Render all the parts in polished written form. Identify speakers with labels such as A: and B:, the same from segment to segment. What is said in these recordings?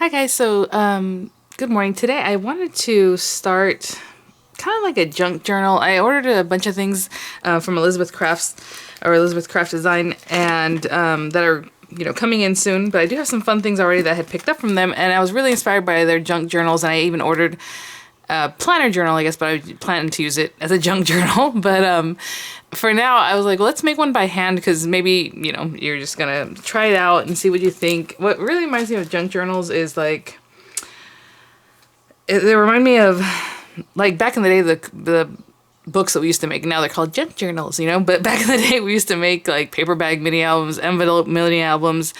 A: Hi guys, good morning. Today I wanted to start kind of like a junk journal. I ordered a bunch of things from Elizabeth Craft Design and that are coming in soon, but I do have some fun things already that I had picked up from them, and I was really inspired by their junk journals, and I even ordered a planner journal, I guess, but I plan to use it as a junk journal. But for now, I was like, well, let's make one by hand, because maybe, you're just gonna try it out and see what you think. What really reminds me of junk journals is like, they remind me of, like, back in the day, the books that we used to make. Now they're called junk journals, but back in the day, we used to make like paper bag mini albums, envelope mini albums.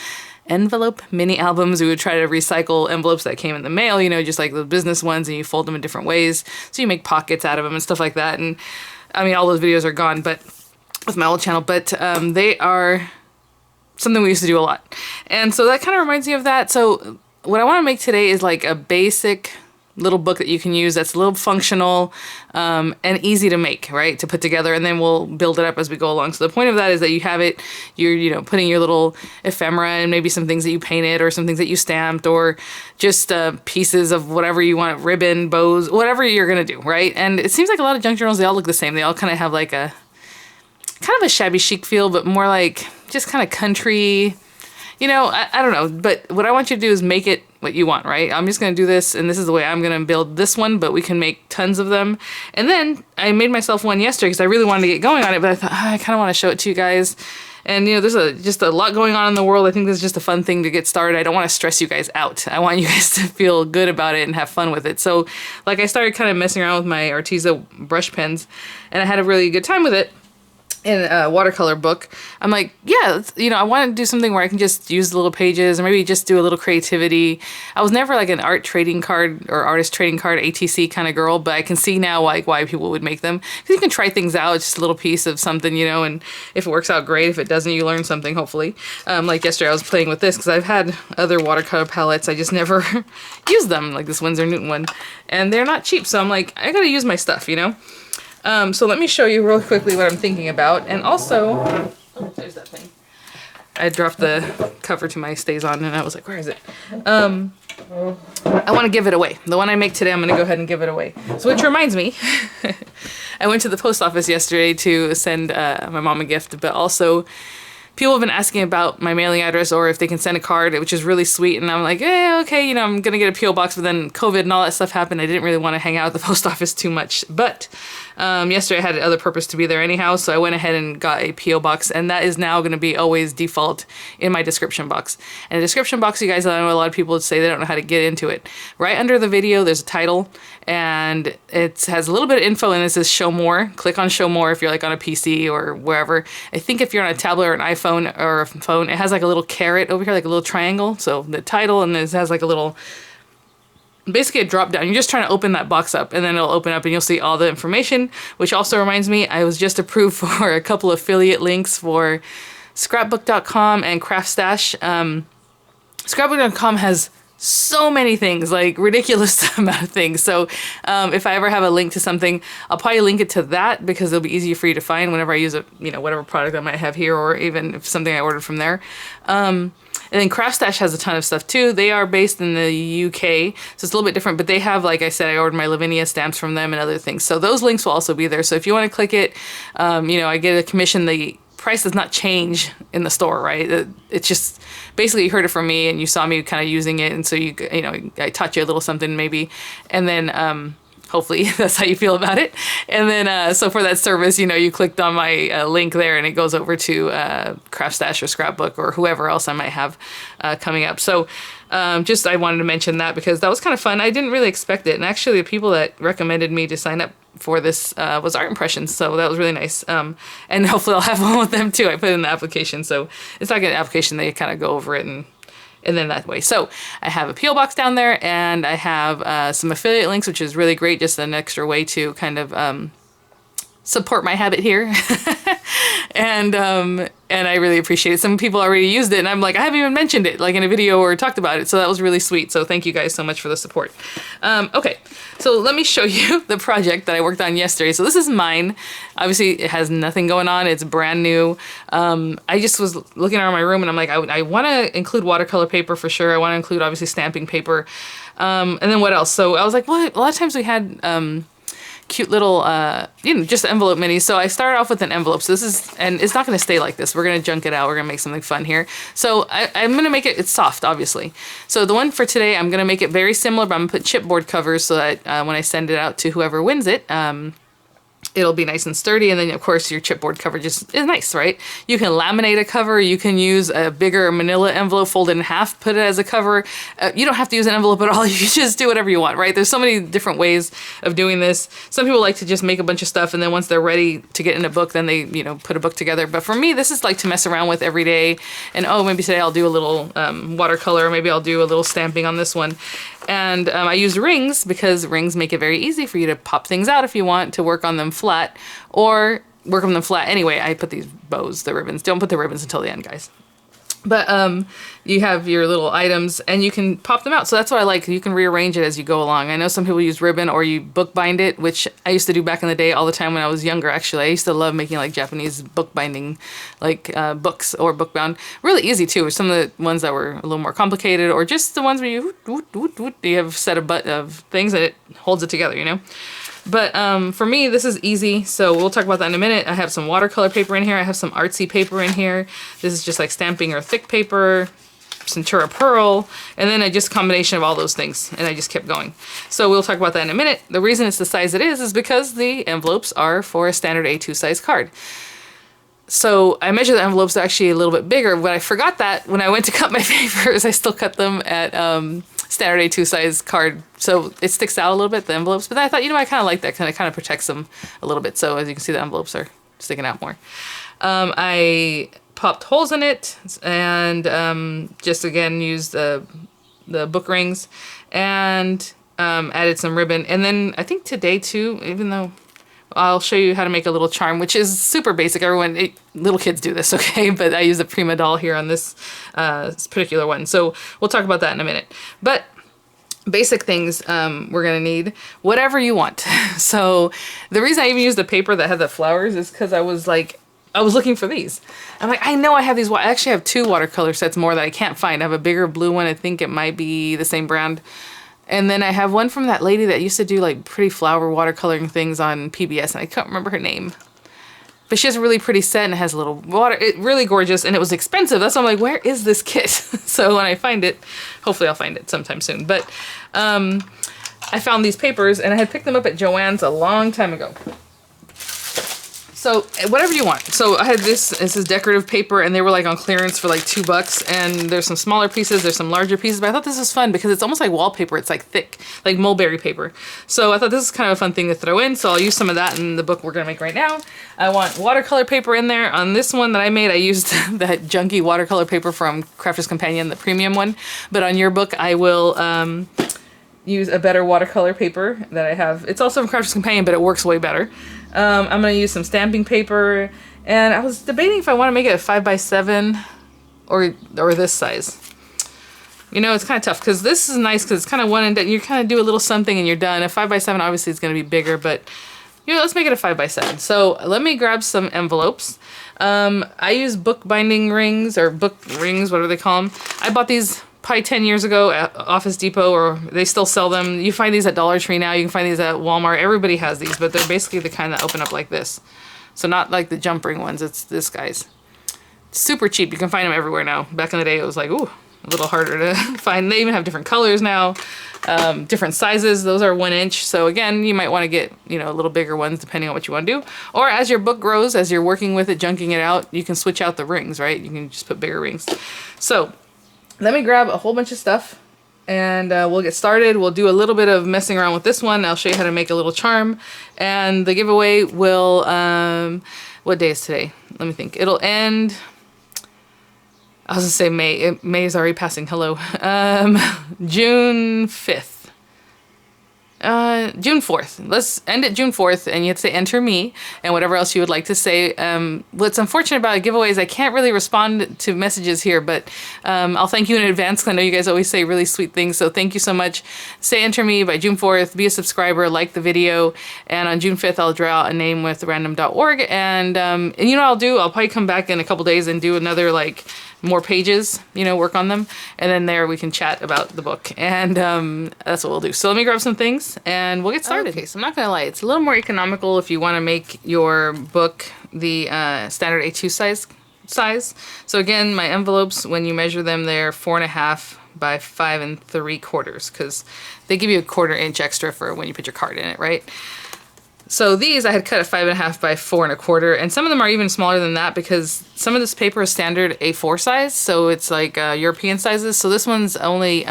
A: We would try to recycle envelopes that came in the mail, just like the business ones, and you fold them in different ways. So you make pockets out of them and stuff like that. And I mean, all those videos are gone, but with my old channel, but they are something we used to do a lot. And so that kind of reminds me of that. So what I want to make today is like a basic little book that you can use that's a little functional and easy to make, right, to put together, and then we'll build it up as we go along. So the point of that is that you have it, you're putting your little ephemera and maybe some things that you painted or some things that you stamped or just pieces of whatever you want, ribbon, bows, whatever you're gonna do, right? And it seems like a lot of junk journals, they all look the same. They all kind of have like a kind of a shabby chic feel, but more like just kind of country. I don't know, but what I want you to do is make it what you want, right? I'm just going to do this, and this is the way I'm going to build this one, but we can make tons of them. And then I made myself one yesterday because I really wanted to get going on it, but I thought, I kind of want to show it to you guys. And, there's just a lot going on in the world. I think this is just a fun thing to get started. I don't want to stress you guys out. I want you guys to feel good about it and have fun with it. So, like, I started kind of messing around with my Arteza brush pens, and I had a really good time with it. In a watercolor book, I'm like, yeah, I want to do something where I can just use the little pages or maybe just do a little creativity. I was never like an art trading card or artist trading card ATC kind of girl, but I can see now like why people would make them, because you can try things out. It's just a little piece of something, and if it works out, great. If it doesn't, you learn something, hopefully. Like yesterday I was playing with this because I've had other watercolor palettes, I just never used them, like this Winsor Newton one, and they're not cheap, so I'm like, I gotta use my stuff, So let me show you real quickly what I'm thinking about. And also, oh, there's that thing. I dropped the cover to my Stays On, and I was like, where is it? I want to give it away. The one I make today, I'm going to go ahead and give it away. So which reminds me, I went to the post office yesterday to send my mom a gift, but also people have been asking about my mailing address or if they can send a card, which is really sweet. And I'm like, okay, I'm going to get a P.O. box. But then COVID and all that stuff happened. I didn't really want to hang out at the post office too much. But yesterday I had other purpose to be there anyhow. So I went ahead and got a P.O. box. And that is now going to be always default in my description box. And the description box, you guys, I know a lot of people say they don't know how to get into it. Right under the video, there's a title. And it has a little bit of info, and it says show more. Click on show more if you're like on a PC or wherever. I think if you're on a tablet or an iPhone or a phone, it has like a little caret over here, like a little triangle. So the title, and it has like a little, basically a drop down. You're just trying to open that box up, and then it'll open up and you'll see all the information, which also reminds me, I was just approved for a couple affiliate links for scrapbook.com and CraftStash. Scrapbook.com has so many things, like ridiculous amount of things. So if I ever have a link to something, I'll probably link it to that because it'll be easier for you to find whenever I use a, whatever product I might have here, or even if something I ordered from there. And then CraftStash has a ton of stuff too. They are based in the UK, so it's a little bit different, but they have, like I said, I ordered my Lavinia stamps from them and other things. So those links will also be there. So if you want to click it, I get a commission. The price does not change in the store, right? It's just basically you heard it from me and you saw me kind of using it, and so I taught you a little something maybe, and then hopefully that's how you feel about it. And then so for that service, you clicked on my link there, and it goes over to CraftStash or Scrapbook or whoever else I might have coming up. So I wanted to mention that because that was kind of fun. I didn't really expect it, and actually the people that recommended me to sign up for this was Art Impressions, so that was really nice. And hopefully I'll have one with them too. I put it in the application, so it's like an application, they kind of go over it and then that way. So I have a P.O. box down there, and I have some affiliate links, which is really great, just an extra way to kind of support my habit here. And I really appreciate it. Some people already used it, and I'm like, I haven't even mentioned it like in a video or talked about it. So that was really sweet. So thank you guys so much for the support. Okay, so let me show you the project that I worked on yesterday. So this is mine. Obviously, it has nothing going on. It's brand new. I just was looking around my room, and I'm like, I want to include watercolor paper for sure. I want to include obviously stamping paper. And then what else? So I was like, well, a lot of times we had cute little, just envelope minis. So I started off with an envelope. So this is, and it's not going to stay like this. We're going to junk it out. We're going to make something fun here. So I'm going to make it, it's soft, obviously. So the one for today, I'm going to make it very similar, but I'm going to put chipboard covers so that when I send it out to whoever wins it, it'll be nice and sturdy. And then of course your chipboard cover just is nice, right? You can laminate a cover. You can use a bigger manila envelope, fold it in half, put it as a cover. You don't have to use an envelope at all. You can just do whatever you want, right? There's so many different ways of doing this. Some people like to just make a bunch of stuff, and then once they're ready to get in a book, then they, put a book together. But for me, this is like to mess around with every day. And oh, maybe today I'll do a little watercolor. Maybe I'll do a little stamping on this one. And I used rings because rings make it very easy for you to pop things out if you want to work on them flat, or work on them flat. Anyway, I put these bows, the ribbons. Don't put the ribbons until the end, guys. But you have your little items, and you can pop them out. So that's what I like. You can rearrange it as you go along. I know some people use ribbon, or you bookbind it, which I used to do back in the day all the time when I was younger, actually. I used to love making like Japanese bookbinding, like books or bookbound. Really easy too. Some of the ones that were a little more complicated, or just the ones where you have a set of things and it holds it together, But for me, this is easy, so we'll talk about that in a minute. I have some watercolor paper in here. I have some artsy paper in here. This is just like stamping or thick paper, Centura Pearl, and then just a combination of all those things, and I just kept going. So we'll talk about that in a minute. The reason it's the size it is because the envelopes are for a standard A2 size card. So I measured the envelopes actually a little bit bigger, but I forgot that when I went to cut my papers, I still cut them at standard A2 size card. So it sticks out a little bit, the envelopes. But then I thought, I kind of like that, because it kind of protects them a little bit. So as you can see, the envelopes are sticking out more. I popped holes in it, and just again used the book rings, and added some ribbon. And then I think today too, even though I'll show you how to make a little charm, which is super basic. Little kids do this, okay? But I use a Prima doll here on this particular one. So we'll talk about that in a minute. But basic things we're gonna need, whatever you want. So the reason I even used the paper that had the flowers is because I was looking for these. I'm like, I know I have these. I actually have 2 watercolor sets more that I can't find. I have a bigger blue one. I think it might be the same brand. And then I have one from that lady that used to do like pretty flower watercoloring things on PBS, and I can't remember her name. But she has a really pretty set, and it has a little water. It's really gorgeous, and it was expensive. That's why I'm like, where is this kit? So when I find it, hopefully I'll find it sometime soon. But I found these papers, and I had picked them up at Joann's a long time ago. So whatever you want. So I had this is decorative paper, and they were like on clearance for like $2. And there's some smaller pieces, there's some larger pieces, but I thought this was fun because it's almost like wallpaper. It's like thick, like mulberry paper. So I thought this is kind of a fun thing to throw in. So I'll use some of that in the book we're gonna make right now. I want watercolor paper in there. On this one that I made, I used that junky watercolor paper from Crafter's Companion, the premium one. But on your book, I will use a better watercolor paper that I have. It's also from Crafter's Companion, but it works way better. I'm going to use some stamping paper, and I was debating if I want to make it a 5x7 or this size. It's kind of tough because this is nice because it's kind of one and done. You kind of do a little something and you're done. A 5x7 obviously is going to be bigger, but let's make it a 5x7. So let me grab some envelopes. I use bookbinding rings or book rings, whatever they call them. I bought these probably 10 years ago at Office Depot, or they still sell them. You find these at Dollar Tree now. You can find these at Walmart. Everybody has these, but they're basically the kind that open up like this. So not like the jump ring ones. It's this guy's. Super cheap. You can find them everywhere now. Back in the day, it was like, ooh, a little harder to find. They even have different colors now, different sizes. Those are 1 inch. So again, you might want to get, a little bigger ones depending on what you want to do. Or as your book grows, as you're working with it, junking it out, you can switch out the rings, right? You can just put bigger rings. So let me grab a whole bunch of stuff, and we'll get started. We'll do a little bit of messing around with this one. I'll show you how to make a little charm. And the giveaway will, what day is today? Let me think. It'll end, I was gonna say May. May is already passing. Hello. June 5th. June 4th. Let's end it June 4th, and you have to say enter me and whatever else you would like to say. What's unfortunate about giveaways, I can't really respond to messages here, but I'll thank you in advance because I know you guys always say really sweet things, so thank you so much. Say enter me by June 4th, be a subscriber, like the video, and on June 5th I'll draw out a name with random.org, and you know what I'll do? I'll probably come back in a couple days and do another, like, more pages, you know, work on them, and then there we can chat about the book, and that's what we'll do. So let me grab some things and we'll get started. Okay, so I'm not gonna lie, it's a little more economical if you want to make your book the standard A2 size. So again, my envelopes, when you measure them, they're 4.5 by 5 3/4 because they give you a 1/4 inch extra for when you put your card in it, right? So these I had cut at 5.5 by 4 1/4, and some of them are even smaller than that because some of this paper is standard A4 size, so it's like European sizes. So this one's only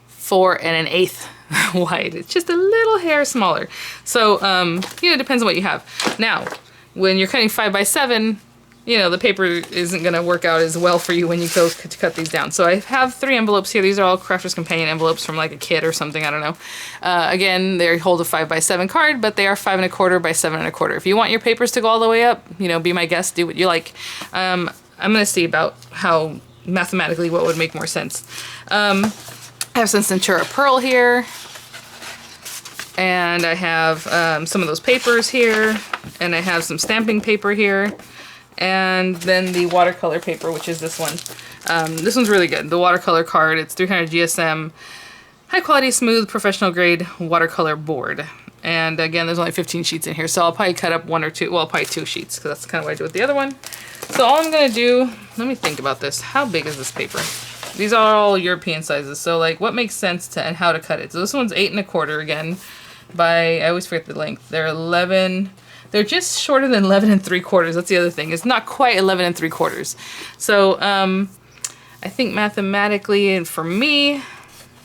A: 4 1/8 wide. It's just a little hair smaller. So you know, it depends on what you have. Now, when you're cutting 5 by 7, you know, the paper isn't going to work out as well for you when you go to cut these down. So I have 3 envelopes here. These are all Crafter's Companion envelopes from like a kit or something, I don't know. Again, they hold a 5 by 7 card, but they are 5 1/4 by 7 1/4. If you want your papers to go all the way up, you know, be my guest, do what you like. I'm going to see about how mathematically what would make more sense. I have some Centura Pearl here, and I have some of those papers here, and I have some stamping paper here. And then the watercolor paper, which is this one. This one's really good. The watercolor card, it's 300 GSM, high quality, smooth, professional grade watercolor board. And again, there's only 15 sheets in here, so I'll probably cut up 1 or 2, well, probably 2 sheets, because that's kind of what I did with the other one. So all I'm going to do, let me think about this. How big is this paper? These are all European sizes, so like what makes sense to and how to cut it. So this one's 8 1/4 again, by, I always forget the length. They're 11... They're just shorter than 11 3/4. That's the other thing. It's not quite 11 3/4. So I think mathematically, and for me,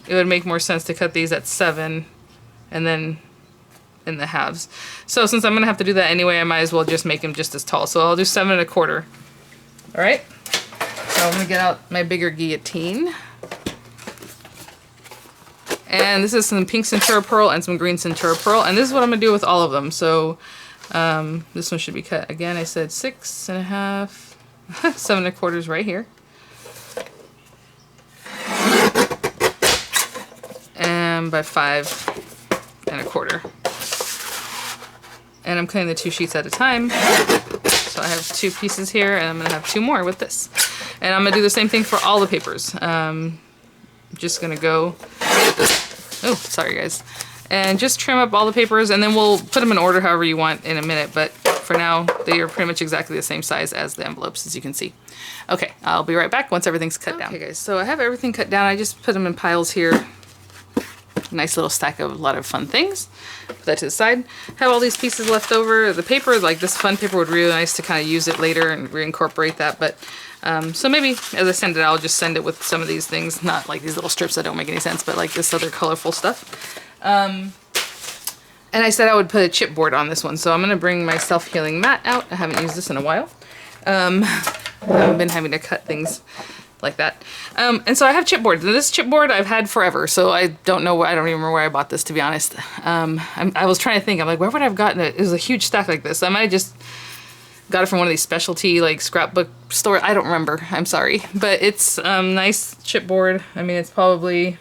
A: it would make more sense to cut these at 7 and then in the halves. So since I'm going to have to do that anyway, I might as well just make them just as tall. So I'll do 7 1/4. All right? So I'm going to get out my bigger guillotine. And this is some pink Centura Pearl and some green Centura Pearl. And this is what I'm going to do with all of them. So this one should be cut. Again, I said 6 1/2, 7 1/4 right here. And by 5 1/4. And I'm cutting the 2 sheets at a time. So I have 2 pieces here, and I'm going to have 2 more with this. And I'm going to do the same thing for all the papers. Just going to go, oh, sorry guys. And just trim up all the papers, and then we'll put them in order however you want in a minute, but for now, they are pretty much exactly the same size as the envelopes, as you can see. Okay, I'll be right back once everything's cut down. Okay guys, so I have everything cut down. I just put them in piles here. Nice little stack of a lot of fun things. Put that to the side. Have all these pieces left over. The paper, like this fun paper, would be really nice to kind of use it later and reincorporate that, but so maybe as I send it, I'll just send it with some of these things, not like these little strips that don't make any sense, but like this other colorful stuff. And I said I would put a chipboard on this one, so I'm going to bring my self-healing mat out. I haven't used this in a while. I've been having to cut things like that. And so I have chipboards. And this chipboard I've had forever, so I don't know, I don't even remember where I bought this, to be honest. I was trying to think, I'm like, where would I have gotten it? It was a huge stack like this. I might have just got it from one of these specialty like scrapbook stores. I don't remember. I'm sorry. But it's nice chipboard. I mean, it's probably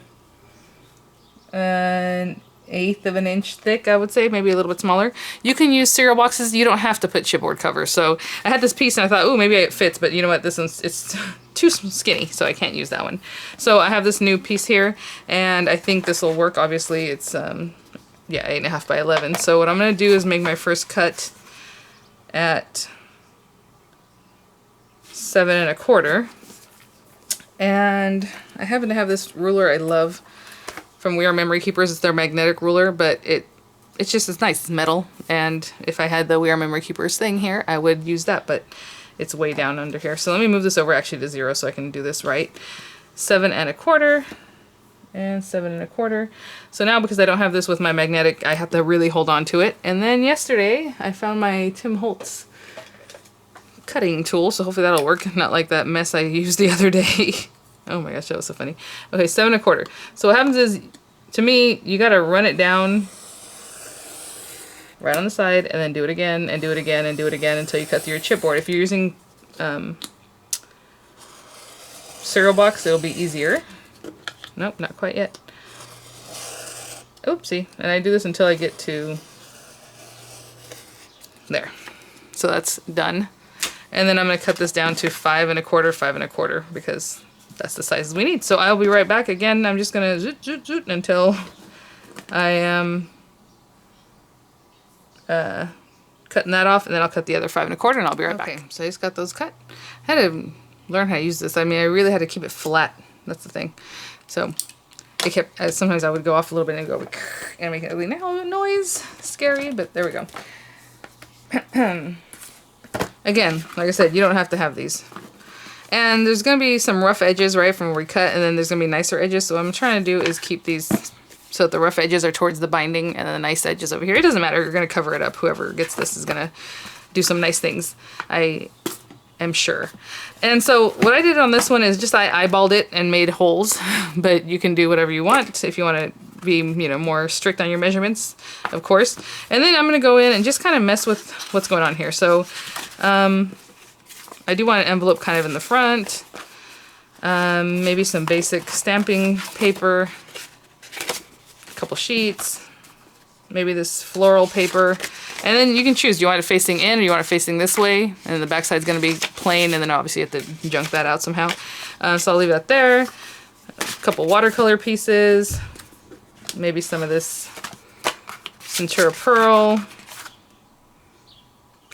A: an 1/8 of an inch thick, I would say, maybe a little bit smaller. You can use cereal boxes. You don't have to put chipboard covers. So I had this piece and I thought, oh, maybe it fits, but you know what? This one's, it's too skinny, so I can't use that one. So I have this new piece here, and I think this will work. Obviously, it's yeah, 8 1/2 by 11. So what I'm gonna do is make my first cut at 7 1/4, and I happen to have this ruler I love from We Are Memory Keepers. It's their magnetic ruler, but it's just, it's nice. It's metal, and if I had the We Are Memory Keepers thing here, I would use that, but it's way down under here. So let me move this over actually to 0 so I can do this right. 7 1/4 and 7 1/4. So now, because I don't have this with my magnetic, I have to really hold on to it. And then yesterday I found my Tim Holtz cutting tool, so hopefully that'll work, not like that mess I used the other day. Oh my gosh, that was so funny. Okay, 7 1/4. So what happens is, To me, you gotta run it down right on the side and then do it again and do it again and do it again until you cut through your chipboard. If you're using cereal box, it'll be easier. Nope, not quite yet. Oopsie. And I do this until I get to there. So that's done. And then I'm going to cut this down to 5 1/4, 5 1/4 because that's the sizes we need. So I'll be right back. Again, I'm just going to zoot, zoot, zoot until I am cutting that off, and then I'll cut the other 5 1/4 and I'll be right back. Okay, so I just got those cut. I had to learn how to use this. I mean, I really had to keep it flat. That's the thing. So it kept, sometimes I would go off a little bit and go and make an ugly noise. Scary, but there we go. Again, like I said, you don't have to have these. And there's going to be some rough edges, right, from where we cut, and then there's going to be nicer edges. So what I'm trying to do is keep these so that the rough edges are towards the binding and then the nice edges over here. It doesn't matter. You're going to cover it up. Whoever gets this is going to do some nice things, I am sure. And so what I did on this one is just I eyeballed it and made holes, but you can do whatever you want if you want to be, you know, more strict on your measurements, of course. And then I'm going to go in and just kind of mess with what's going on here. So I do want an envelope kind of in the front, maybe some basic stamping paper, a couple sheets, maybe this floral paper. And then you can choose, do you want it facing in or you want it facing this way? And the back side's going to be plain, and then obviously you have to junk that out somehow. So I'll leave that there. A couple watercolor pieces, maybe some of this Centura Pearl.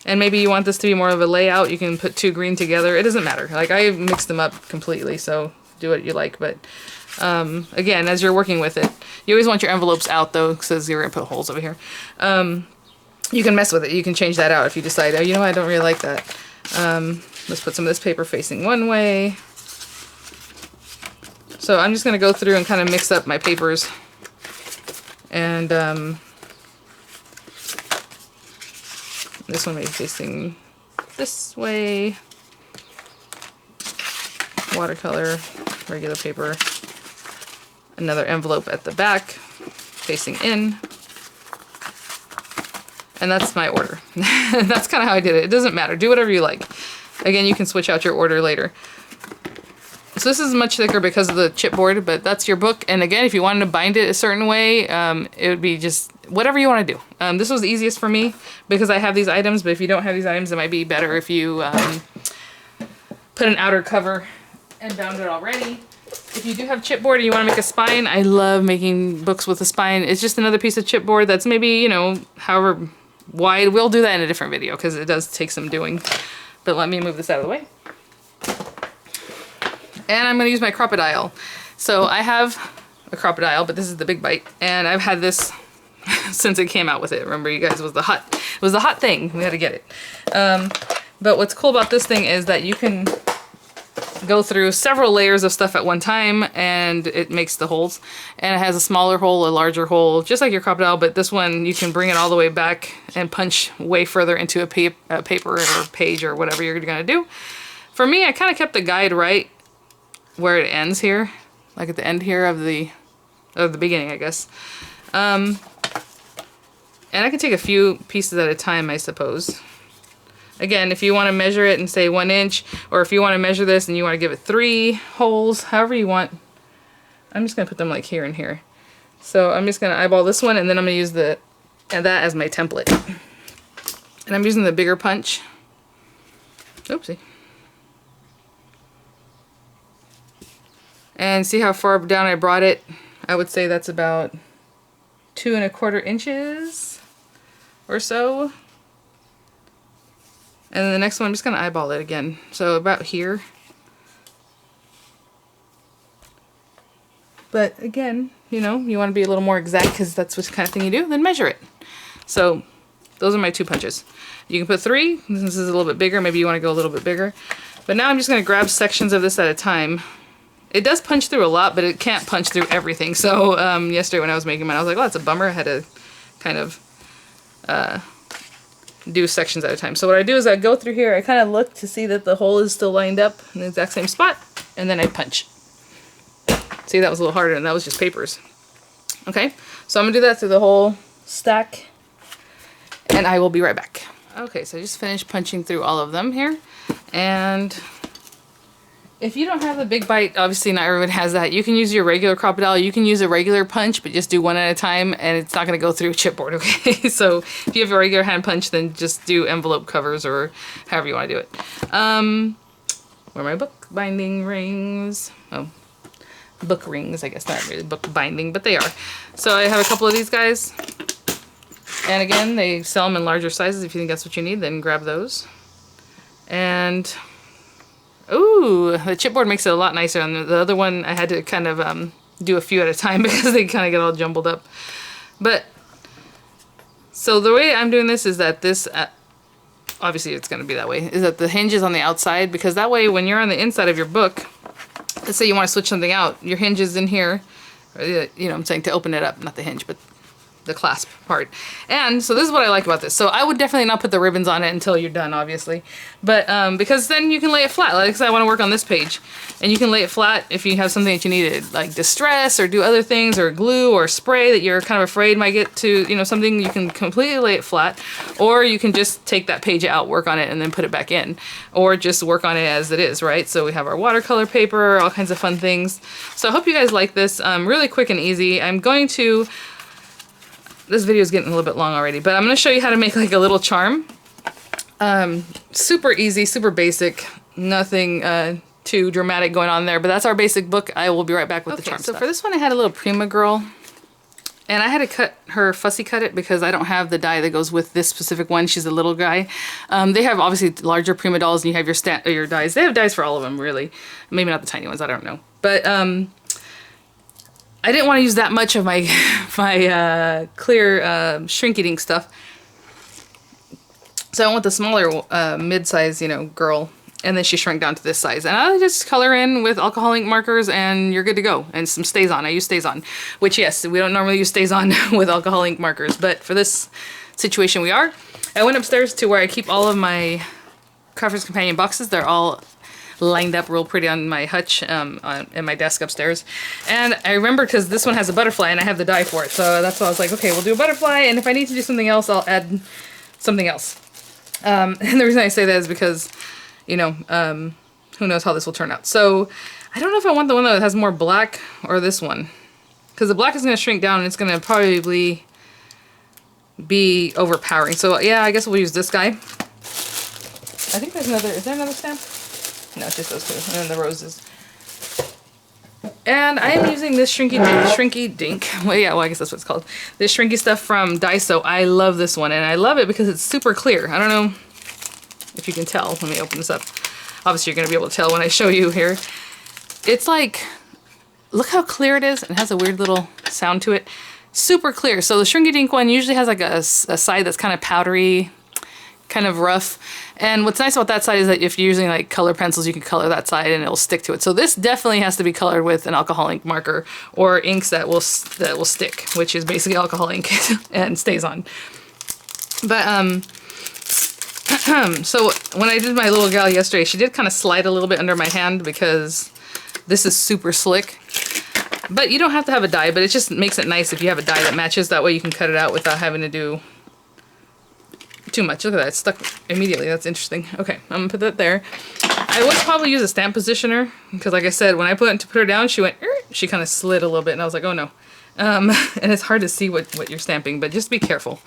A: And maybe you want this to be more of a layout. You can put 2 green together. It doesn't matter. Like, I mixed them up completely, so do what you like. But again, as you're working with it, you always want your envelopes out though, because you're going to put holes over here. You can mess with it. You can change that out if you decide, oh, you know what, I don't really like that. Let's put some of this paper facing one way. So I'm just going to go through and kind of mix up my papers. And this one may be facing this way. Watercolor, regular paper. Another envelope at the back, facing in. And that's my order. That's kind of how I did it. It doesn't matter. Do whatever you like. Again, you can switch out your order later. So this is much thicker because of the chipboard, but that's your book. And again, if you wanted to bind it a certain way, it would be just whatever you want to do. This was the easiest for me because I have these items, but if you don't have these items, it might be better if you put an outer cover and bound it already. If you do have chipboard and you want to make a spine, I love making books with a spine. It's just another piece of chipboard that's maybe, you know, however wide. We'll do that in a different video because it does take some doing. But let me move this out of the way. And I'm going to use my crocodile. So I have a crocodile, but this is the big bite. And I've had this since it came out with it. Remember, you guys, it was the hot thing. We had to get it. But what's cool about this thing is that you can go through several layers of stuff at one time, and it makes the holes. And it has a smaller hole, a larger hole, just like your crocodile, but this one you can bring it all the way back and punch way further into a paper or page or whatever you're going to do. For me, I kind of kept the guide right where it ends here, like at the end here of the beginning, I guess. And I can take a few pieces at a time, I suppose. Again, if you want to measure it and say 1 inch, or if you want to measure this and you want to give it 3 holes, however you want. I'm just going to put them like here and here. So I'm just going to eyeball this one, and then I'm going to use that as my template. And I'm using the bigger punch. Oopsie. And see how far down I brought it? I would say that's about 2 1/4 inches or so. And then the next one, I'm just going to eyeball it again. So about here. But again, you know, you want to be a little more exact because that's what kind of thing you do, then measure it. So those are my 2 punches. You can put 3. This is a little bit bigger. Maybe you want to go a little bit bigger. But now I'm just going to grab sections of this at a time. It does punch through a lot, but it can't punch through everything. So yesterday when I was making mine, I was like, well, that's a bummer. I had to kind of do sections at a time. So what I do is I go through here, I kind of look to see that the hole is still lined up in the exact same spot, and then I punch. See, that was a little harder, and that was just papers. Okay, so I'm gonna do that through the whole stack, and I will be right back. Okay, so I just finished punching through all of them here, and if you don't have the big bite, obviously not everyone has that. You can use your regular Crocodile. You can use a regular punch, but just do one at a time, and it's not going to go through a chipboard, okay? So if you have a regular hand punch, then just do envelope covers or however you want to do it. Where are my book binding rings? Oh, book rings, I guess. Not really book binding, but they are. So I have a couple of these guys. And again, they sell them in larger sizes. If you think that's what you need, then grab those. And ooh, the chipboard makes it a lot nicer. And the other one, I had to kind of do a few at a time because they kind of get all jumbled up. But, so the way I'm doing this is that this, obviously it's going to be that way, is that the hinge is on the outside, because that way when you're on the inside of your book, let's say you want to switch something out, your hinge is in here, you know, I'm saying to open it up, not the hinge, but the clasp part. And so this is what I like about this. So I would definitely not put the ribbons on it until you're done, obviously, but because then you can lay it flat. Like I said, I want to work on this page, and you can lay it flat if you have something that you need to like distress or do other things, or glue or spray that you're kind of afraid might get to, you know, something. You can completely lay it flat, or you can just take that page out, work on it, and then put it back in, or just work on it as it is, right? So we have our watercolor paper, all kinds of fun things. So I hope you guys like this. Really quick and easy. I'm going to, this video is getting a little bit long already, but I'm going to show you how to make like a little charm. Super easy, super basic, nothing too dramatic going on there, but that's our basic book. I will be right back with the charm stuff. For this one I had a little Prima girl, and I had to cut her, fussy cut it, because I don't have the die that goes with this specific one. She's a little guy. They have obviously larger Prima dolls, and you have your dies. They have dies for all of them, really. Maybe not the tiny ones, I don't know. But I didn't want to use that much of my clear Shrinky Dink stuff, so I went with the smaller mid-size, you know, girl, and then she shrank down to this size. And I just color in with alcohol ink markers, and you're good to go. And some StazOn. I use StazOn, which yes, we don't normally use StazOn with alcohol ink markers, but for this situation we are. I went upstairs to where I keep all of my Crafter's Companion boxes. They're all lined up real pretty on my hutch in my desk upstairs. And I remember, because this one has a butterfly and I have the die for it, so that's why I was like, okay, we'll do a butterfly, and if I need to do something else, I'll add something else. And the reason I say that is because, you know, who knows how this will turn out. So I don't know if I want the one that has more black or this one, because the black is going to shrink down and it's going to probably be overpowering. So yeah, I guess we'll use this guy. I think there's another, is there another stamp? No, it's just those two, and then the roses. And I am using this Shrinky Dink. Well, yeah, well, I guess that's what it's called. This Shrinky stuff from Daiso. I love this one, and I love it because it's super clear. I don't know if you can tell. Let me open this up. Obviously, you're going to be able to tell when I show you here. It's like, look how clear it is. It has a weird little sound to it. Super clear. So the Shrinky Dink one usually has like a side that's kind of powdery, kind of rough. And what's nice about that side is that if you're using like color pencils, you can color that side and it'll stick to it. So this definitely has to be colored with an alcohol ink marker or inks that will stick, which is basically alcohol ink and StazOn. But so when I did my little gal yesterday, she did kind of slide a little bit under my hand because this is super slick. But you don't have to have a die, but it just makes it nice if you have a die that matches. That way you can cut it out without having to do too much. Look at that, it's stuck immediately. That's interesting. Okay, I'm gonna put that there. I would probably use a stamp positioner, because like I said, when I put her down, she went, she kind of slid a little bit, and I was like, oh no. And it's hard to see what you're stamping, but just be careful.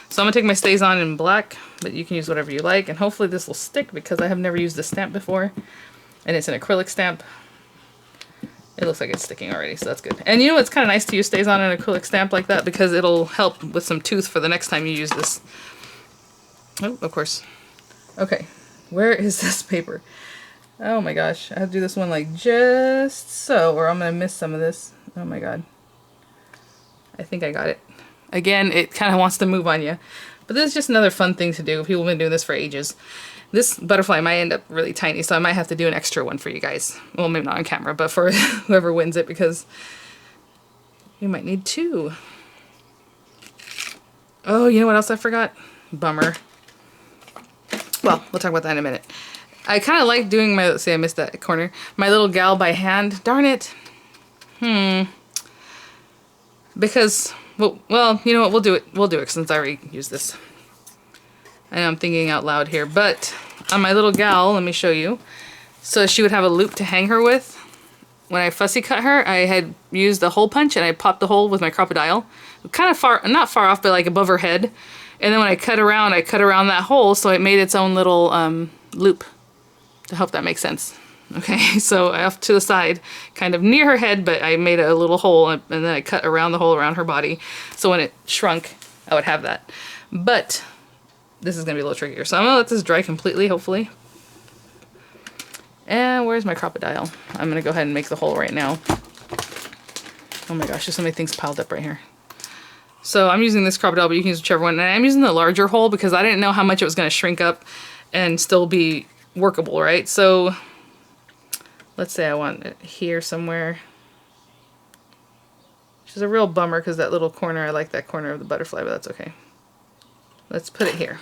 A: So I'm gonna take my StazOn in black, but you can use whatever you like, and hopefully this will stick because I have never used this stamp before, and it's an acrylic stamp. It looks like it's sticking already, so that's good. And you know, it's kind of nice to use StazOn an acrylic stamp like that because it'll help with some tooth for the next time you use this. Oh, of course. Okay, where is this paper? Oh my gosh, I have to do this one like just so, or I'm gonna miss some of this. Oh my god. I think I got it. Again, it kind of wants to move on you. But this is just another fun thing to do. People have been doing this for ages. This butterfly might end up really tiny, so I might have to do an extra one for you guys. Well, maybe not on camera, but for whoever wins it, because you might need two. Oh, you know what else I forgot? Bummer. Well, we'll talk about that in a minute. I kind of like doing my, let's see, I missed that corner. My little gal by hand. Darn it. because, well, you know what, we'll do it since I already used this. I know I'm thinking out loud here, but on my little gal, let me show you. So she would have a loop to hang her with. When I fussy cut her, I had used a hole punch and I popped the hole with my crocodile. Kind of far, not far off, but like above her head. And then when I cut around that hole, so it made its own little loop. I hope that makes sense. Okay, so off to the side, kind of near her head, but I made a little hole and then I cut around the hole around her body. So when it shrunk, I would have that. But this is gonna be a little trickier. So I'm gonna let this dry completely, hopefully. And where's my crocodile? I'm gonna go ahead and make the hole right now. Oh my gosh, there's so many things piled up right here. So I'm using this crocodile, but you can use whichever one. And I'm using the larger hole because I didn't know how much it was gonna shrink up and still be workable, right? So let's say I want it here somewhere. Which is a real bummer because that little corner, I like that corner of the butterfly, but that's okay. Let's put it here.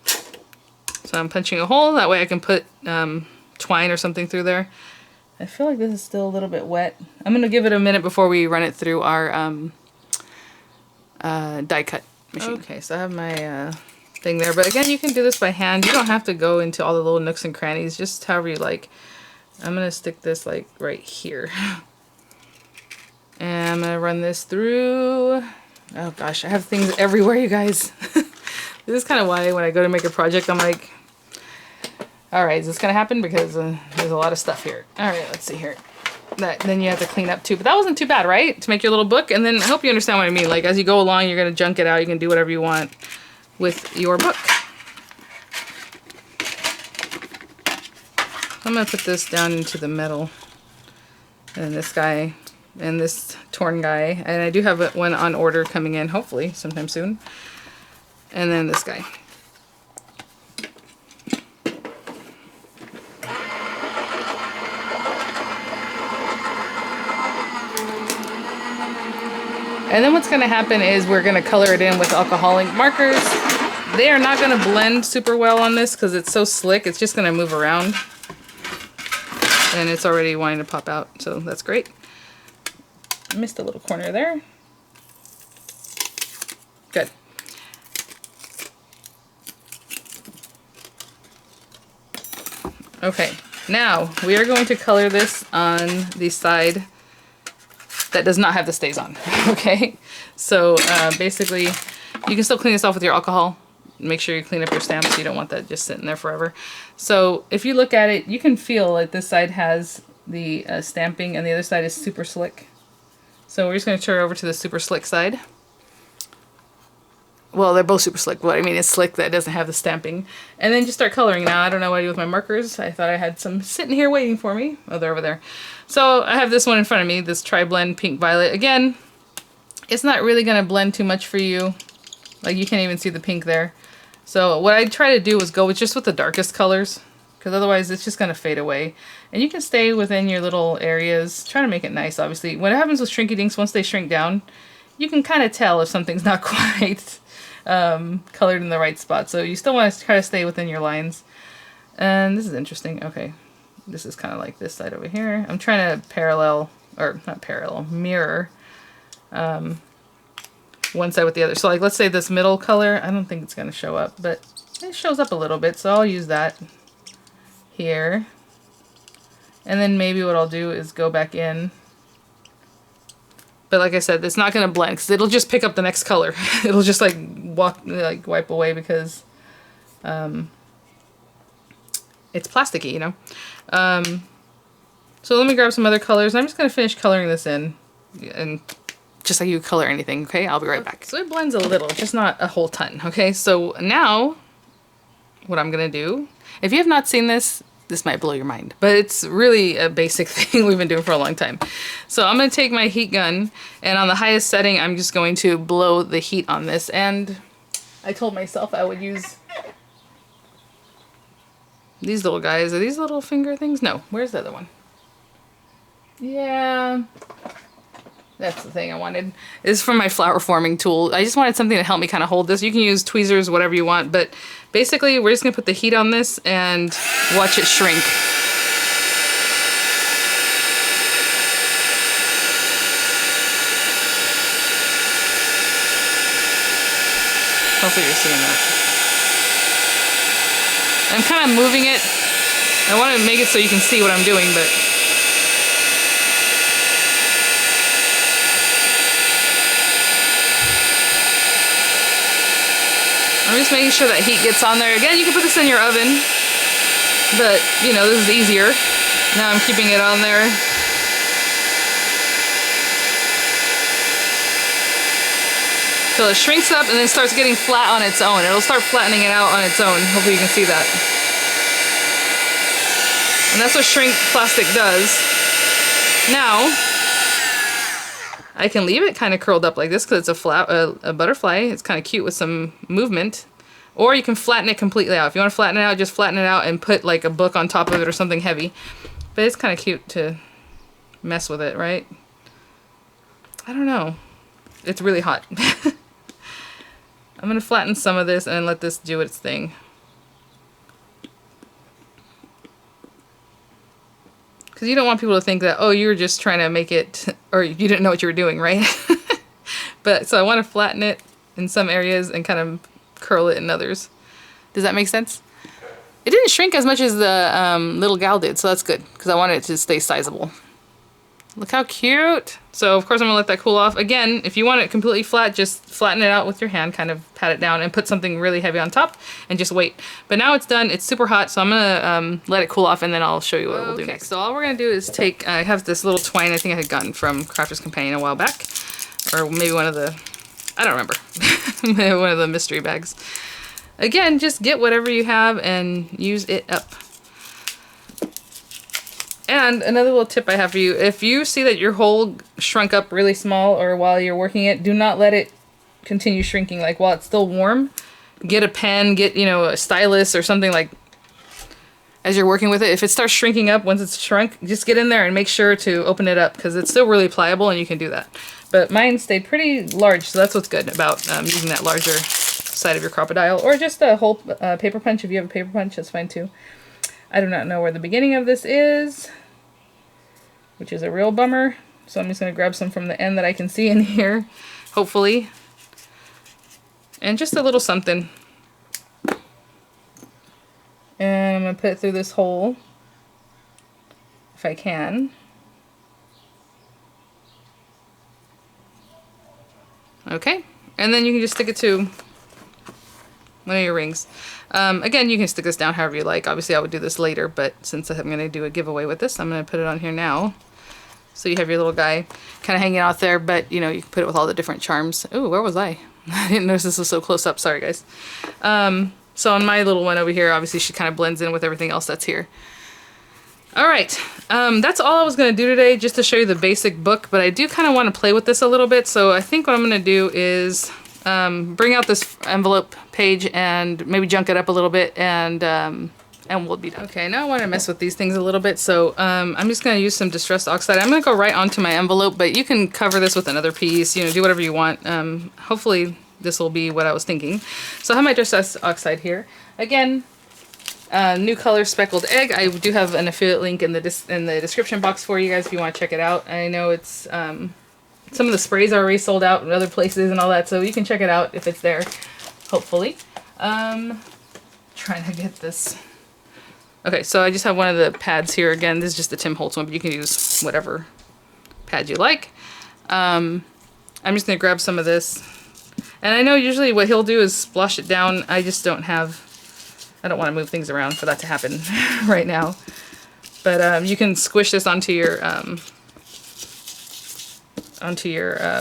A: So I'm punching a hole, that way I can put twine or something through there. I feel like this is still a little bit wet. I'm going to give it a minute before we run it through our die cut machine. Okay, so I have my thing there, but again, you can do this by hand. You don't have to go into all the little nooks and crannies, just however you like. I'm going to stick this like right here. And I'm going to run this through. Oh gosh, I have things everywhere, you guys. This is kind of why when I go to make a project, I'm like, all right, is this going to happen? Because there's a lot of stuff here. All right, let's see here. Then you have to clean up too. But that wasn't too bad, right? To make your little book. And then I hope you understand what I mean. Like as you go along, you're going to junk it out. You can do whatever you want with your book. I'm going to put this down into the metal. And this guy and this torn guy. And I do have one on order coming in, hopefully, sometime soon. And then this guy. And then what's going to happen is we're going to color it in with alcoholic markers. They are not going to blend super well on this because it's so slick. It's just going to move around. And it's already wanting to pop out, so that's great. I missed a little corner there. Good. Okay, now we are going to color this on the side that does not have the stays on. Okay, so basically you can still clean this off with your alcohol. Make sure you clean up your stamps. You don't want that just sitting there forever. So if you look at it, you can feel like this side has the stamping and the other side is super slick. So we're just going to turn over to the super slick side. Well, they're both super slick, but I mean it's slick that doesn't have the stamping. And then just start coloring. Now, I don't know what to do with my markers. I thought I had some sitting here waiting for me. Oh, they're over there. So I have this one in front of me, this Tri-Blend Pink Violet. Again, it's not really going to blend too much for you. Like you can't even see the pink there. So what I try to do is go with just with the darkest colors, because otherwise it's just going to fade away. And you can stay within your little areas. Try to make it nice, obviously. What happens with Shrinky Dinks, once they shrink down, you can kind of tell if something's not quite colored in the right spot. So you still want to try to stay within your lines. And this is interesting. Okay, this is kind of like this side over here. I'm trying to parallel, or not parallel, mirror one side with the other. So like let's say this middle color, I don't think it's going to show up, but it shows up a little bit. So I'll use that here. And then maybe what I'll do is go back in. But like I said, it's not going to blend because it'll just pick up the next color. It'll just like wipe away because it's plasticky, you know. So let me grab some other colors. I'm just going to finish coloring this in, and just like you color anything, okay? I'll be right back. So it blends a little, just not a whole ton, okay? So now what I'm going to do, if you have not seen this, this might blow your mind, but it's really a basic thing we've been doing for a long time. So I'm going to take my heat gun, and on the highest setting, I'm just going to blow the heat on this. And I told myself I would use these little guys. Are these little finger things? No. Where's the other one? Yeah. That's the thing I wanted. This is from my flower forming tool. I just wanted something to help me kind of hold this. You can use tweezers, whatever you want, but basically we're just going to put the heat on this and watch it shrink. Hopefully you're seeing that. I'm kind of moving it. I want to make it so you can see what I'm doing, but I'm just making sure that heat gets on there. Again, you can put this in your oven, but you know, this is easier. Now I'm keeping it on there. So it shrinks up and then starts getting flat on its own. It'll start flattening it out on its own. Hopefully you can see that. And that's what shrink plastic does. Now, I can leave it kind of curled up like this because it's a butterfly. It's kind of cute with some movement. Or you can flatten it completely out. If you want to flatten it out, just flatten it out and put like a book on top of it or something heavy. But it's kind of cute to mess with it, right? I don't know. It's really hot. I'm going to flatten some of this and let this do its thing. Because you don't want people to think that, oh, you were just trying to make it, or you didn't know what you were doing, right? But so I want to flatten it in some areas and kind of curl it in others. Does that make sense? It didn't shrink as much as the little gal did, so that's good, because I want it to stay sizable. Look how cute. So of course I'm gonna let that cool off. Again, if you want it completely flat, just flatten it out with your hand, kind of pat it down and put something really heavy on top and just wait. But now it's done, it's super hot, so I'm gonna let it cool off and then I'll show you what we'll do next. So all we're gonna do is take, I have this little twine I think I had gotten from Crafter's Companion a while back. Or maybe one of the, I don't remember, one of the mystery bags. Again, just get whatever you have and use it up. And another little tip I have for you, if you see that your hole shrunk up really small or while you're working it, do not let it continue shrinking. Like while it's still warm, get a pen, get, you know, a stylus or something like as you're working with it. If it starts shrinking up once it's shrunk, just get in there and make sure to open it up because it's still really pliable and you can do that. But mine stayed pretty large, so that's what's good about using that larger side of your crocodile, or just a whole paper punch. If you have a paper punch, that's fine too. I do not know where the beginning of this is, which is a real bummer. So I'm just going to grab some from the end that I can see in here, hopefully. And just a little something. And I'm going to put it through this hole, if I can. Okay, and then you can just stick it to one of your rings. Again, you can stick this down however you like. Obviously, I would do this later, but since I'm going to do a giveaway with this, I'm going to put it on here now. So you have your little guy kind of hanging out there, but you know, you can put it with all the different charms. Ooh, where was I? I didn't notice this was so close up. Sorry, guys. So on my little one over here, obviously she kind of blends in with everything else that's here. All right, that's all I was going to do today, just to show you the basic book, but I do kind of want to play with this a little bit. So I think what I'm going to do is bring out this envelope page and maybe junk it up a little bit, and we'll be done. Okay, now I want to mess with these things a little bit, so I'm just going to use some distressed oxide. I'm going to go right onto my envelope, but you can cover this with another piece, you know, do whatever you want. Hopefully this will be what I was thinking. So I have my distressed oxide here. Again, new color speckled egg. I do have an affiliate link in the description box for you guys if you want to check it out. I know it's some of the sprays are already sold out in other places and all that, so you can check it out if it's there, hopefully. Trying to get this. Okay, so I just have one of the pads here. Again, this is just the Tim Holtz one, but you can use whatever pad you like. I'm just going to grab some of this. And I know usually what he'll do is splosh it down. I just don't have, I don't want to move things around for that to happen right now. But you can squish this onto your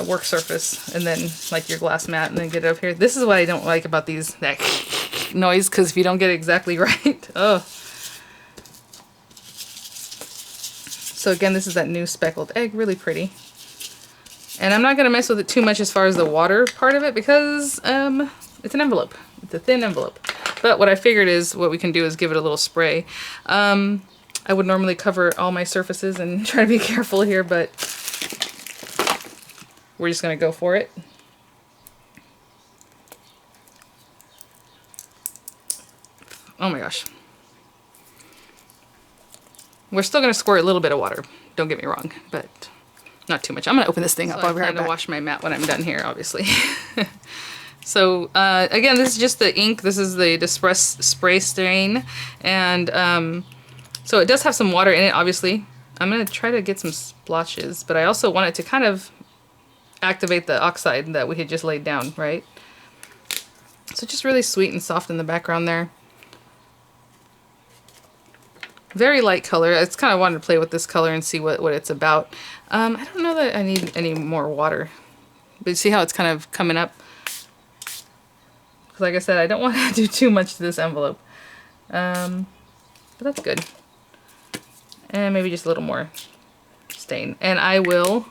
A: work surface, and then like your glass mat, and then get it up here. This is what I don't like about that noise, because if you don't get it exactly right, oh. So again, this is that new speckled egg, really pretty. And I'm not going to mess with it too much as far as the water part of it, because it's an envelope. It's a thin envelope. But what I figured is what we can do is give it a little spray. I would normally cover all my surfaces and try to be careful here, but we're just going to go for it. Oh my gosh. We're still going to squirt a little bit of water. Don't get me wrong, but not too much. I'm going to open this thing up. I'll be right back to wash my mat when I'm done here, obviously. So again, this is just the ink. This is the Distress Spray Stain. And so it does have some water in it, obviously. I'm going to try to get some splotches, but I also want it to kind of activate the oxide that we had just laid down, right? So just really sweet and soft in the background there. Very light color. I just kind of wanted to play with this color and see what it's about. I don't know that I need any more water. But you see how it's kind of coming up? Because like I said, I don't want to do too much to this envelope. But that's good. And maybe just a little more stain. And I will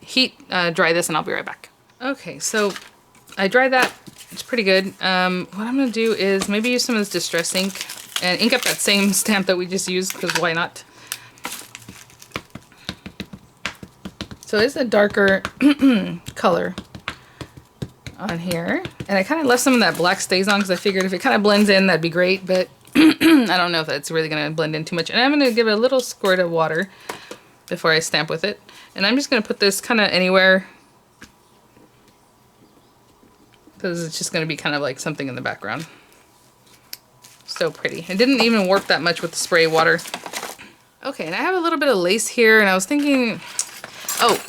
A: heat dry this and I'll be right back. Okay, so I dried that. It's pretty good. What I'm going to do is maybe use some of this Distress ink and ink up that same stamp that we just used, because why not? So it's a darker color on here. And I kind of left some of that black stays on because I figured if it kind of blends in, that'd be great. But I don't know if that's really going to blend in too much. And I'm going to give it a little squirt of water before I stamp with it. And I'm just going to put this kind of anywhere, because it's just going to be kind of like something in the background. So pretty. I didn't even warp that much with the spray water. Okay, and I have a little bit of lace here, and I was thinking, oh,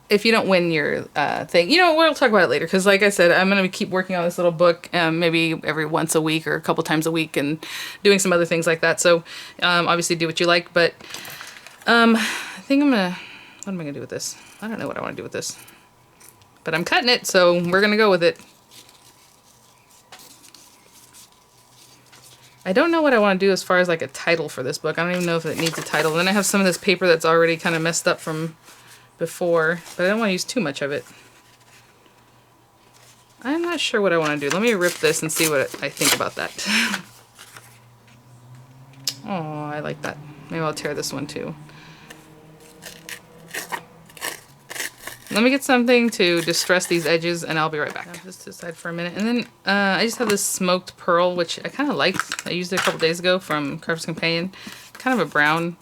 A: if you don't win your thing, you know, we'll talk about it later, because like I said, I'm going to keep working on this little book, maybe every once a week or a couple times a week, and doing some other things like that. So obviously do what you like, but I think I'm going to, what am I going to do with this? I don't know what I want to do with this, but I'm cutting it, so we're going to go with it. I don't know what I want to do as far as like a title for this book. I don't even know if it needs a title. Then I have some of this paper that's already kind of messed up from before, but I don't want to use too much of it. I'm not sure what I want to do. Let me rip this and see what I think about that. Oh, I like that. Maybe I'll tear this one too. Let me get something to distress these edges and I'll be right back. I'll just decide for a minute. And then I just have this smoked pearl, which I kind of liked. I used it a couple days ago from Crafters Companion. Kind of a brown.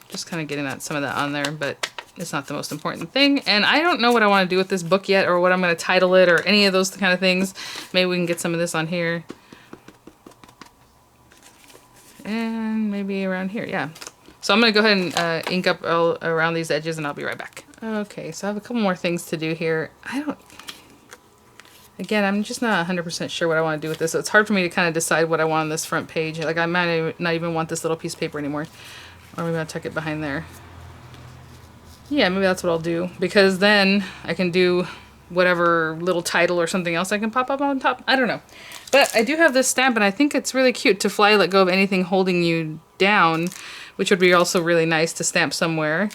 A: Just kind of getting some of that on there, but it's not the most important thing. And I don't know what I want to do with this book yet, or what I'm going to title it, or any of those kind of things. Maybe we can get some of this on here. And maybe around here, yeah. So I'm going to go ahead and ink up all around these edges and I'll be right back. Okay, so I have a couple more things to do here. Again, I'm just not 100% sure what I want to do with this. So it's hard for me to kind of decide what I want on this front page. Like I might not even want this little piece of paper anymore. Or maybe I'll tuck it behind there. Yeah, maybe that's what I'll do. Because then I can do whatever little title or something else I can pop up on top. I don't know. But I do have this stamp and I think it's really cute to fly, let go of anything holding you down, which would be also really nice to stamp somewhere.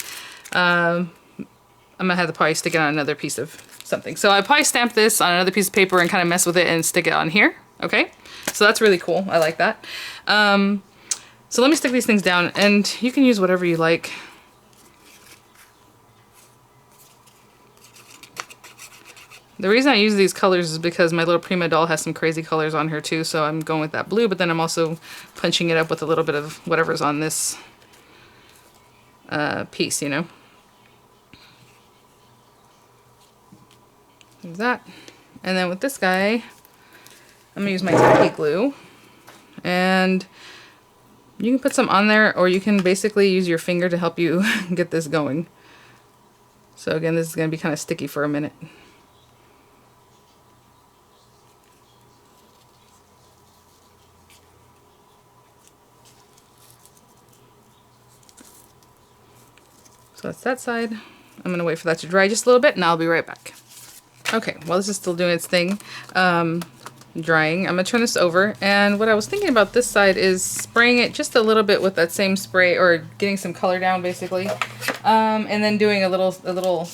A: I'm gonna have to probably stick it on another piece of something. So I probably stamp this on another piece of paper and kind of mess with it and stick it on here. Okay, so that's really cool. I like that. So let me stick these things down, and you can use whatever you like. The reason I use these colors is because my little Prima doll has some crazy colors on her too, so I'm going with that blue, but then I'm also punching it up with a little bit of whatever's on this piece, you know. There's that. And then with this guy, I'm going to use my tacky glue, and you can put some on there, or you can basically use your finger to help you get this going. So again, this is going to be kind of sticky for a minute. So that's that side. I'm going to wait for that to dry just a little bit and I'll be right back. Okay, while this is still doing its thing, drying, I'm going to turn this over. And what I was thinking about this side is spraying it just a little bit with that same spray, or getting some color down basically. And then doing a little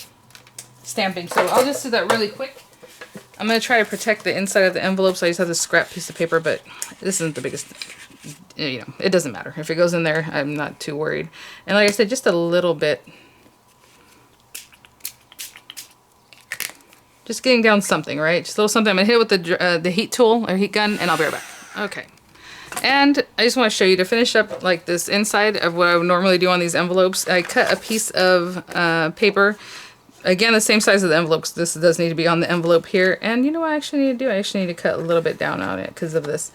A: stamping. So I'll just do that really quick. I'm going to try to protect the inside of the envelope, so I just have this scrap piece of paper, but this isn't the biggest, you know, it doesn't matter. If it goes in there, I'm not too worried. And like I said, just a little bit. Just getting down something, right? Just a little something. I'm going to hit it with the heat tool, or heat gun, and I'll be right back. Okay. And I just want to show you, to finish up like this inside of what I would normally do on these envelopes, I cut a piece of paper Again, the same size of the envelope, 'cause this does need to be on the envelope here. And you know what I actually need to do? I actually need to cut a little bit down on it because of this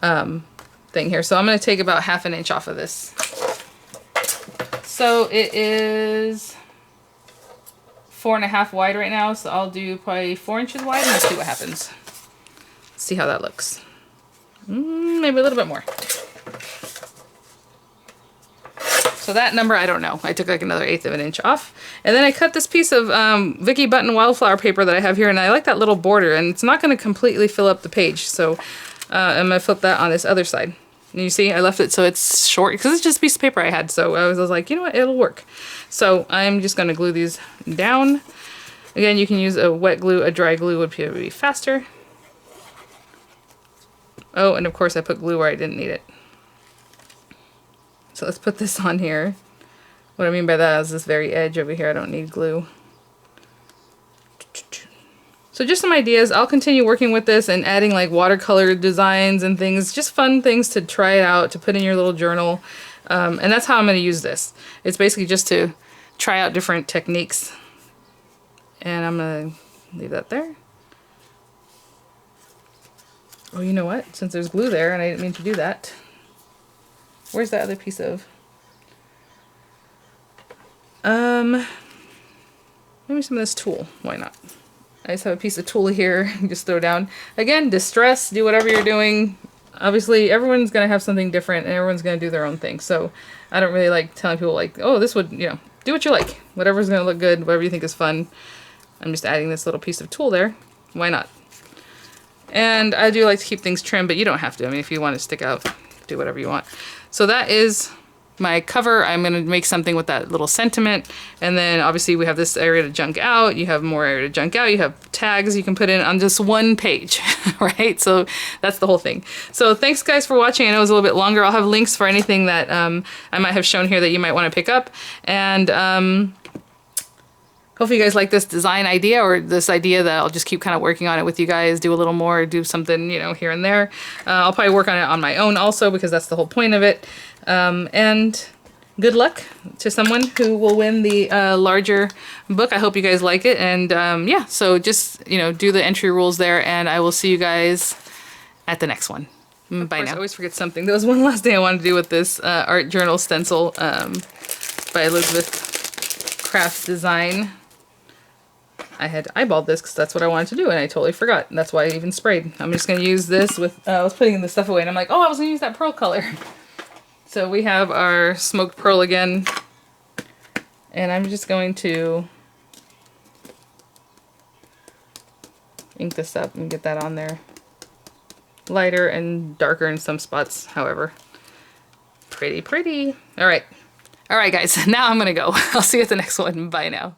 A: thing here. So I'm going to take about 1/2 inch off of this. So it is 4.5 wide right now. So I'll do probably 4 inches wide and see what happens. See how that looks. Maybe a little bit more. So that number, I don't know. I took like another 1/8 of an inch off. And then I cut this piece of Vicky Button wildflower paper that I have here. And I like that little border. And it's not going to completely fill up the page. So I'm going to flip that on this other side. And you see, I left it so it's short. Because it's just a piece of paper I had. So I was like, you know what? It'll work. So I'm just going to glue these down. Again, you can use a wet glue. A dry glue would be faster. Oh, and of course I put glue where I didn't need it. So let's put this on here. What I mean by that is this very edge over here. I don't need glue. So just some ideas. I'll continue working with this and adding like watercolor designs and things. Just fun things to try out, to put in your little journal. And that's how I'm going to use this. It's basically just to try out different techniques. And I'm going to leave that there. Oh, you know what? Since there's glue there, and I didn't mean to do that. Where's that other piece of? Maybe some of this tulle. Why not? I just have a piece of tulle here. Just throw down. Again, distress. Do whatever you're doing. Obviously, everyone's gonna have something different, and everyone's gonna do their own thing. So, I don't really like telling people like, oh, this would, you know, do what you like. Whatever's gonna look good. Whatever you think is fun. I'm just adding this little piece of tulle there. Why not? And I do like to keep things trim, but you don't have to. I mean, if you want to stick out, do whatever you want. So that is my cover. I'm going to make something with that little sentiment. And then obviously we have this area to junk out. You have more area to junk out. You have tags you can put in on just one page, right? So that's the whole thing. So thanks guys for watching. I know it was a little bit longer. I'll have links for anything that I might have shown here that you might want to pick up. And hopefully you guys like this design idea, or this idea that I'll just keep kind of working on it with you guys, do a little more, do something, you know, here and there. I'll probably work on it on my own also, because that's the whole point of it. And good luck to someone who will win the larger book. I hope you guys like it. And yeah, so just, you know, do the entry rules there, and I will see you guys at the next one. Bye now. I always forget something. There was one last thing I wanted to do with this art journal stencil by Elizabeth Crafts Design. I had eyeballed this because that's what I wanted to do, and I totally forgot. And that's why I even sprayed. I'm just going to use this with, I was putting the stuff away, and I'm like, oh, I was going to use that pearl color. So we have our smoked pearl again, and I'm just going to ink this up and get that on there. Lighter and darker in some spots, however. Pretty, pretty. All right. All right, guys. Now I'm going to go. I'll see you at the next one. Bye now.